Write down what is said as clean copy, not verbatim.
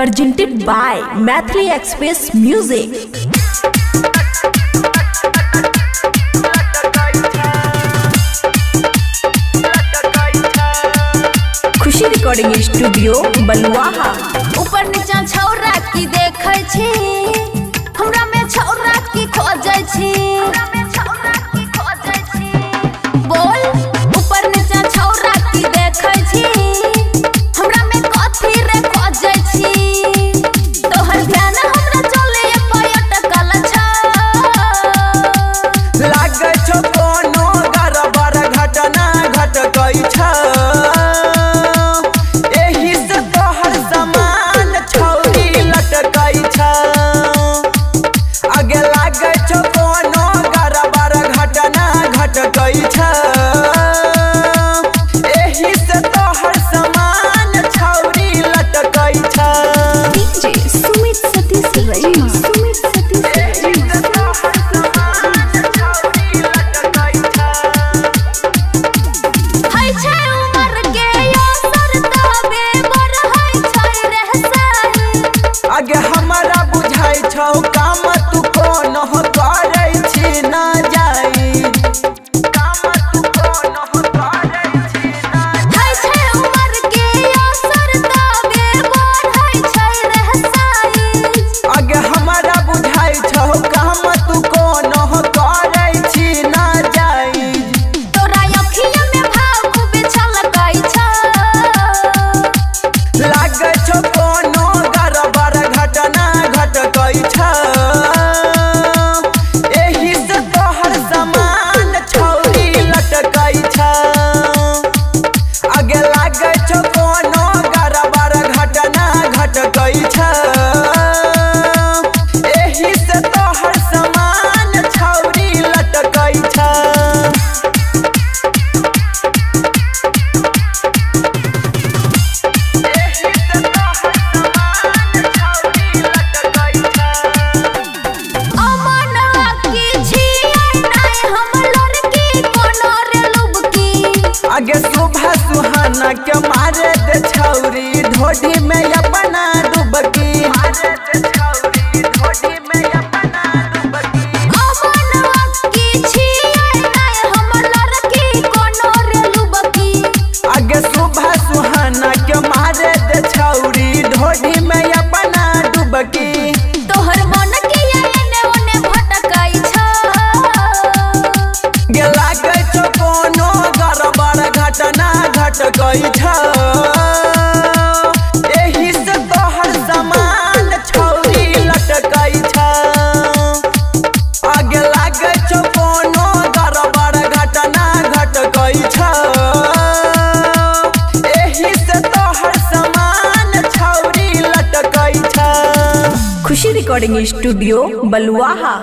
presented by Mathli Express Music. Khushi recording studio Baluaha. ऊपर नीचा छौरा की देखै छी, हमरा में छौरा की खोजै छी। बोल ऊपर नीचा छौरा की देखै छी, हमरा में कथी रे खोजै छी। तोहर ध्यान हमरा चले पर्यटकल छ, लागै छौ कोनो गड़बड़ घटना घटकै छ। आगे हमारा बुझाई छौ काम तू कोनो करै छी ना जाई, काम तू कोनो करै छी ना हाय छै उमर के असर तबे बढ़ै छै रहसाई। आगे हमारा बुझाई छौ काम तू कोनो करै छी ना जाई। तोरा अखिया में भाव खूब छलकै छ, लागै छौ कोनो गड़बड़ घटना घटकै छ। एही से तोहर सामान छौरी लटकै छ। आगे लागै छौ कोनो गड़बड़ घटना घटकै छ। एही से तोहर सामान छौरी लटकै छ। आगे सुबह सुहाना के मारे दे छौरी ढोडी में अपना डुबकी, मारे दे छौरी ढोडी में अपना डुबकी। अमनवा की छियै नै हमर लड़की कोनो रे लुबकी। आगे सुबह सुहाना के मारे दे छौरी ढोडी में अपना डुबकी। तोहर मन के एने ओने भटकै छ, गे लागै छौ कोनो गड़बड़ घटना घटकै छ। एही से तोहर सामान छौरी लटकै छ। आगे लागै छौ कोनो गड़बड़ घटना घटकै छ। एही से तोहर सामान छौरी लटकै छ। खुशी रिकॉर्डिंग स्टूडियो बलुआहा।